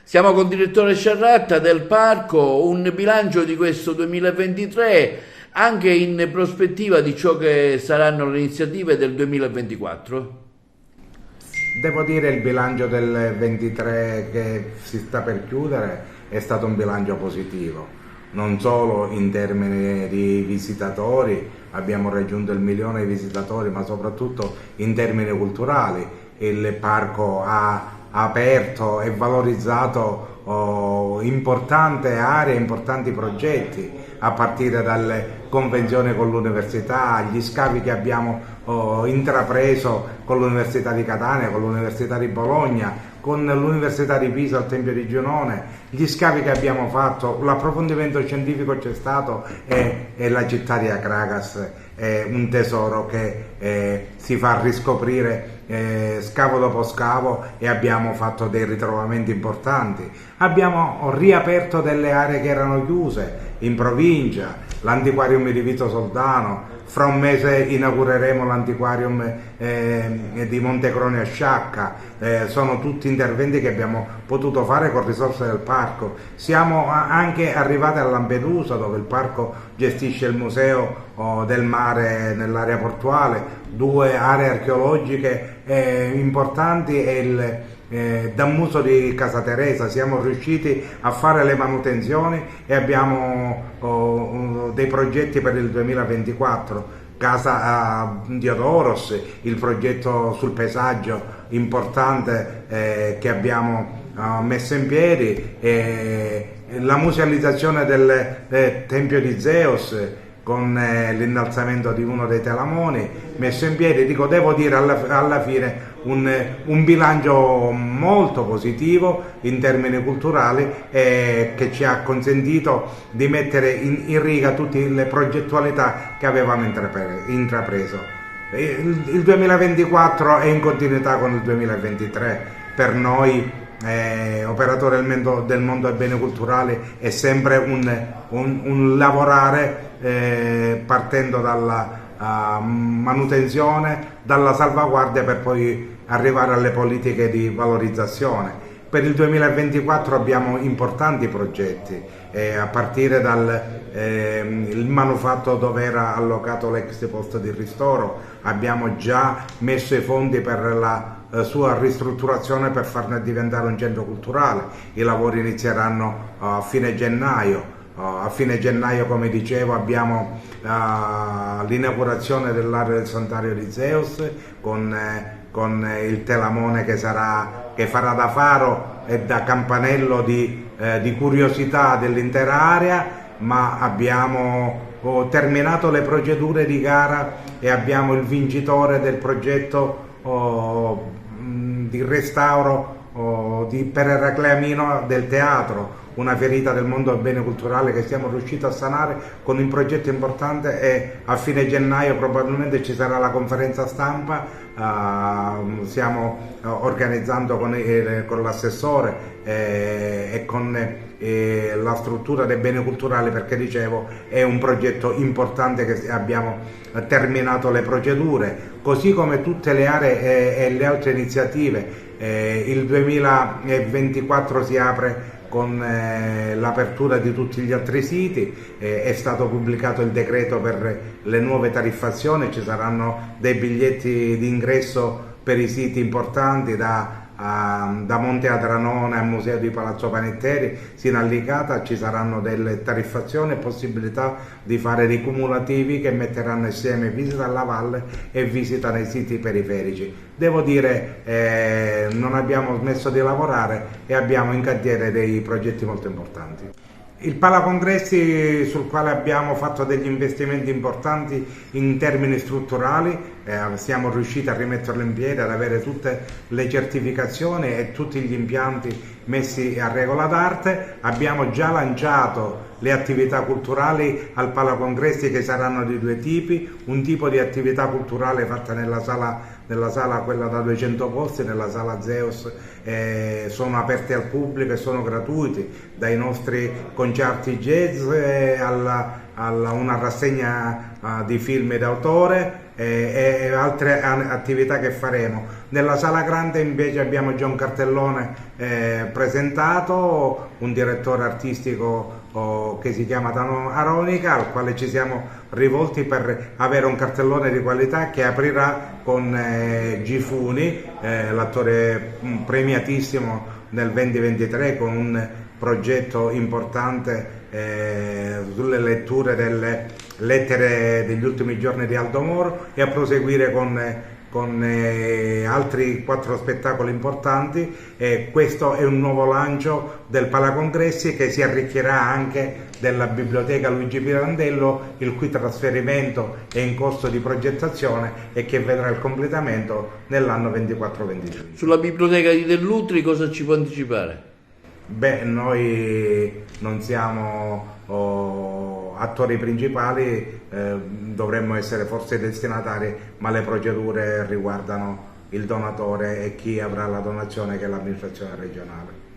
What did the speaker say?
Siamo con il direttore Sciarratta del parco, un bilancio di questo 2023 anche in prospettiva di ciò che saranno le iniziative del 2024. Devo dire il bilancio del 23 che si sta per chiudere è stato un bilancio positivo, non solo in termini di visitatori, abbiamo raggiunto il 1.000.000 di visitatori, ma soprattutto in termini culturali. Il parco ha aperto e valorizzato importanti aree, importanti progetti, a partire dalle convenzioni con l'università, gli scavi che abbiamo intrapreso con l'Università di Catania, con l'Università di Bologna, con l'Università di Pisa al Tempio di Giunone, gli scavi che abbiamo fatto, l'approfondimento scientifico c'è stato e la città di Akragas è un tesoro che si fa riscoprire scavo dopo scavo e abbiamo fatto dei ritrovamenti importanti. Abbiamo riaperto delle aree che erano chiuse in provincia, l'antiquarium di Vito Soldano, fra un mese inaugureremo l'antiquarium di Montecrone a Sciacca, sono tutti interventi che abbiamo potuto fare con risorse del parco. Siamo anche arrivati a Lampedusa, dove il parco gestisce il museo del mare nell'area portuale, due aree archeologiche importanti e il Dammuso di Casa Teresa. Siamo riusciti a fare le manutenzioni e abbiamo dei progetti per il 2024. Casa Diodoros, il progetto sul paesaggio importante che abbiamo messo in piedi, la musealizzazione del Tempio di Zeus con l'innalzamento di uno dei telamoni messo in piedi. Dico, devo dire alla fine un bilancio molto positivo in termini culturali che ci ha consentito di mettere in riga tutte le progettualità che avevamo intrapreso. Il 2024 è in continuità con il 2023. Per noi operatori del mondo dei beni culturali è sempre un lavorare partendo dalla manutenzione, dalla salvaguardia, per poi arrivare alle politiche di valorizzazione. Per il 2024 abbiamo importanti progetti, a partire dal il manufatto dove era allocato l'ex posto di ristoro. Abbiamo già messo i fondi per la sua ristrutturazione per farne diventare un centro culturale. I lavori inizieranno a fine gennaio. A fine gennaio, come dicevo, abbiamo l'inaugurazione dell'area del Santuario di Zeus con il telamone che farà da faro e da campanello di curiosità dell'intera area, ma abbiamo terminato le procedure di gara e abbiamo il vincitore del progetto di restauro per Eracleamino del teatro, una ferita del mondo del bene culturale che siamo riusciti a sanare con un progetto importante, e a fine gennaio probabilmente ci sarà la conferenza stampa. Stiamo organizzando con l'assessore e con la struttura dei beni culturali, perché dicevo è un progetto importante che abbiamo terminato le procedure, così come tutte le aree e le altre iniziative. Il 2024 si apre con l'apertura di tutti gli altri siti, è stato pubblicato il decreto per le nuove tariffazioni, ci saranno dei biglietti di ingresso per i siti importanti da Monte Adranone al Museo di Palazzo Panetteri sino a Licata. Ci saranno delle tariffazioni e possibilità di fare dei cumulativi che metteranno insieme visita alla valle e visita nei siti periferici. Devo dire, non abbiamo smesso di lavorare e abbiamo in cantiere dei progetti molto importanti. Il Palacongressi, sul quale abbiamo fatto degli investimenti importanti in termini strutturali, siamo riusciti a rimetterlo in piedi, ad avere tutte le certificazioni e tutti gli impianti messi a regola d'arte. Abbiamo già lanciato le attività culturali al Palacongressi, che saranno di due tipi: un tipo di attività culturale fatta nella sala quella da 200 posti, nella sala Zeus, sono aperti al pubblico e sono gratuiti, dai nostri concerti jazz alla una rassegna di film d'autore e altre attività che faremo. Nella sala grande invece abbiamo già un cartellone presentato, un direttore artistico che si chiama Tano Aronica, al quale ci siamo rivolti per avere un cartellone di qualità che aprirà con Gifuni, l'attore premiatissimo nel 2023, con un progetto importante sulle letture delle lettere degli ultimi giorni di Aldo Moro, e a proseguire con altri 4 spettacoli importanti. Questo è un nuovo lancio del Palacongressi, che si arricchirà anche della Biblioteca Luigi Pirandello, il cui trasferimento è in corso di progettazione e che vedrà il completamento nell'anno 24-25. Sulla biblioteca di Dell'Utri cosa ci può anticipare? Beh, noi non siamo attori principali, dovremmo essere forse destinatari, ma le procedure riguardano il donatore e chi avrà la donazione, che è l'amministrazione regionale.